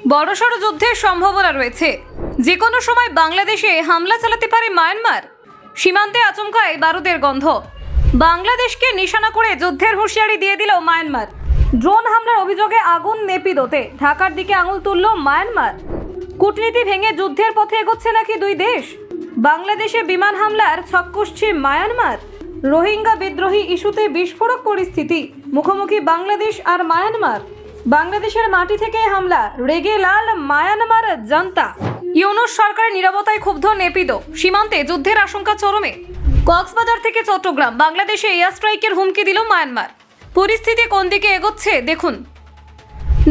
বড়সড় যুদ্ধের সম্ভাবনা রয়েছে। যে কোনো সময় বাংলাদেশে হামলা চালাতে পারে মায়ানমার। সীমান্তে আচমকায় বারুদের গন্ধ। বাংলাদেশকে নিশানা করে যুদ্ধের হুঁশিয়ারি দিয়ে দিল মায়ানমার। ড্রোন হামলার অভিযোগে আগুন নেপিদোতে। ঢাকার দিকে আঙুল তুলল মায়ানমার। কূটনীতি ভেঙে যুদ্ধের পথে এগোচ্ছে নাকি দুই দেশ। বাংলাদেশে বিমান হামলার ছক কষছে মায়ানমার। রোহিঙ্গা বিদ্রোহী ইস্যুতে বিস্ফোরক পরিস্থিতি। মুখোমুখি বাংলাদেশ আর মায়ানমার। বাংলাদেশের মাটি থেকে হামলা, রেগে লাল মায়ানমার জনতা। ইউনূস সরকারের নীরবতায় ক্ষুব্ধ নেপিদো। সীমান্তে যুদ্ধের আশঙ্কা চরমে। কক্সবাজার থেকে চট্টগ্রাম বাংলাদেশে এয়ার স্ট্রাইকের হুমকি দিল মায়ানমার। পরিস্থিতি কোন দিকে এগোচ্ছে দেখুন।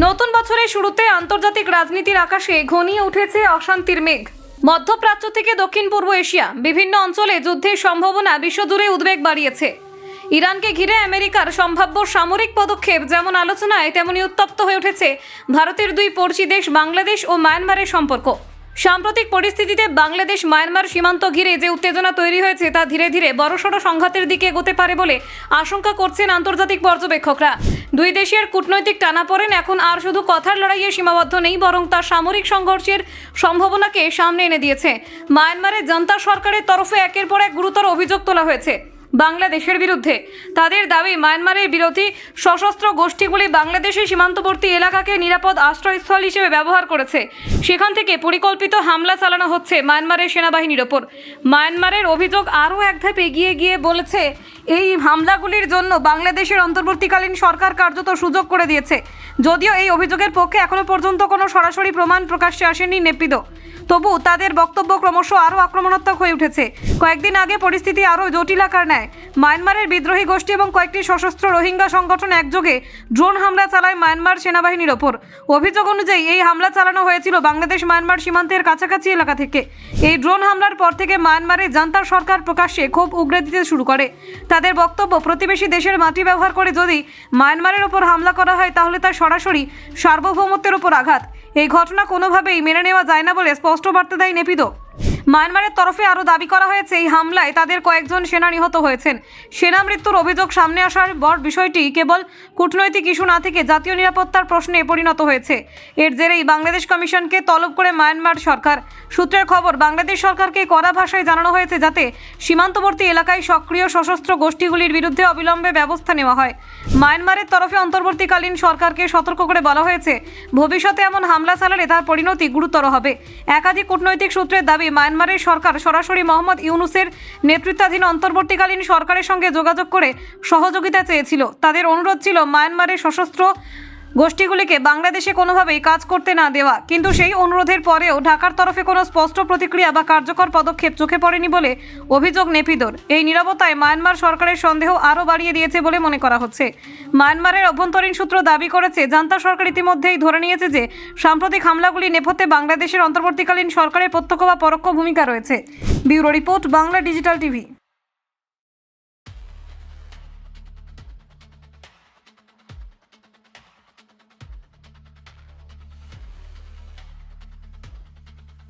নতুন বছরের শুরুতে আন্তর্জাতিক রাজনীতির আকাশে ঘনিয়ে উঠেছে অশান্তির মেঘ। মধ্যপ্রাচ্য থেকে দক্ষিণ পূর্ব এশিয়া বিভিন্ন অঞ্চলে যুদ্ধের সম্ভাবনা বিশ্বজুড়ে উদ্বেগ বাড়িয়েছে। ইরানকে ঘিরে আমেরিকার সম্ভাব্য সামরিক পদক্ষেপ যেমন আলোচনায়, তেমনি উত্তপ্ত হয়ে উঠেছে ভারতের দুই পড়শি দেশ বাংলাদেশ ও মায়ানমারের সম্পর্ক। সাম্প্রতিক পরিস্থিতিতে বাংলাদেশ মায়ানমার সীমান্ত ঘিরে যে উত্তেজনা তৈরি হয়েছে তা ধীরে ধীরে বড়সড় সংঘাতের দিকে এগোতে পারে বলে আশঙ্কা করছেন আন্তর্জাতিক পর্যবেক্ষকরা। দুই দেশের কূটনৈতিক টানাপোড়েন এখন আর শুধু কথার লড়াইয়ে সীমাবদ্ধ নেই, বরং তা সামরিক সংঘর্ষের সম্ভাবনাকে সামনে এনে দিয়েছে। মায়ানমারের জনতা সরকারের তরফে একের পর এক গুরুতর অভিযোগ তোলা হয়েছে বাংলাদেশের বিরুদ্ধে। তাদের দাবি, মায়ানমারের বিরোধী সশস্ত্র গোষ্ঠীগুলি বাংলাদেশের সীমান্তবর্তী এলাকাকে নিরাপদ আশ্রয়স্থল হিসেবে ব্যবহার করেছে। সেখান থেকে পরিকল্পিত হামলা চালানো হচ্ছে মায়ানমারের সেনাবাহিনীর ওপর। মায়ানমারের অভিযোগ আরও এক ধাপ এগিয়ে গিয়ে বলেছে, এই হামলাগুলির জন্য বাংলাদেশের অন্তর্বর্তীকালীন সরকার কার্যত সুযোগ করে দিয়েছে। যদিও এই অভিযোগের পক্ষে এখনো পর্যন্ত কোনো সরাসরি প্রমাণ প্রকাশ্যে আসেনি নেপিদো, তবু তাদের বক্তব্য ক্রমশ আরও আক্রমণাত্মক হয়ে উঠেছে। কয়েকদিন আগে পরিস্থিতি আরও জটিল আকার নেয়। মায়ানমারের বিদ্রোহী গোষ্ঠী এবং কয়েকটি সশস্ত্র রোহিঙ্গা সংগঠন একযোগে ড্রোন হামলা চালায় মায়ানমার সেনাবাহিনীর ওপর। অভিযোগ অনুযায়ী এই হামলা চালানো হয়েছিল বাংলাদেশ মায়ানমার সীমান্তের কাছাকাছি এলাকা থেকে। এই ড্রোন হামলার পর থেকে মায়ানমারের জান্তা সরকার প্রকাশ্যে ক্ষোভ উগরে দিতে শুরু করে। তাদের বক্তব্য, প্রতিবেশী দেশের মাটি ব্যবহার করে যদি মায়ানমারের ওপর হামলা করা হয় তাহলে তা সরাসরি সার্বভৌমত্বের ওপর আঘাত। এই ঘটনা কোনোভাবেই মেনে নেওয়া যায় না বলে স্পষ্ট বার্তা দেয় নেপিদো। মায়ানমারের তরফে আরও দাবি করা হয়েছে, এই হামলায় তাদের কয়েকজন সেনা নিহত হয়েছেন। সেনা মৃত্যুর অভিযোগ সামনে আসার পর বিষয়টি কেবল কূটনৈতিক ইস্যু না থেকে জাতীয় নিরাপত্তার প্রশ্নে পরিণত হয়েছে। এর জেরেই বাংলাদেশ কমিশনকে তলব করে মায়ানমার সরকার। সূত্রের খবর, বাংলাদেশ সরকারকে কড়া ভাষায় জানানো হয়েছে যাতে সীমান্তবর্তী এলাকায় সক্রিয় সশস্ত্র গোষ্ঠীগুলির বিরুদ্ধে অবিলম্বে ব্যবস্থা নেওয়া হয়। মায়ানমারের তরফে অন্তর্বর্তীকালীন সরকারকে সতর্ক করে বলা হয়েছে, ভবিষ্যতে এমন হামলা চালালে তার পরিণতি গুরুতর হবে। একাধিক কূটনৈতিক সূত্রের দাবি, মায়ানমারের সরকার সরাসরি মোহাম্মদ ইউনূসের নেতৃত্বাধীন অন্তর্বর্তীকালীন সরকারের সঙ্গে যোগাযোগ করে সহযোগিতা চেয়েছিল। তাদের অনুরোধ ছিল মায়ানমারের সশস্ত্র গোষ্ঠীগুলিকে বাংলাদেশে কোনোভাবেই কাজ করতে না দেওয়া। কিন্তু সেই অনুরোধের পরেও ঢাকার তরফে কোনো স্পষ্ট প্রতিক্রিয়া বা কার্যকর পদক্ষেপ চোখে পড়েনি বলে অভিযোগ নেপিদোর। এই নীরবতায় মায়ানমার সরকারের সন্দেহ আরও বাড়িয়ে দিয়েছে বলে মনে করা হচ্ছে। মায়ানমারের অভ্যন্তরীণ সূত্র দাবি করেছে, জান্তা সরকার ইতিমধ্যেই ধরে নিয়েছে যে সাম্প্রতিক হামলাগুলি নেপথ্যে বাংলাদেশের অন্তর্বর্তীকালীন সরকারের প্রত্যক্ষ বা পরোক্ষ ভূমিকা রয়েছে। Bureau report, Bangla digital TV.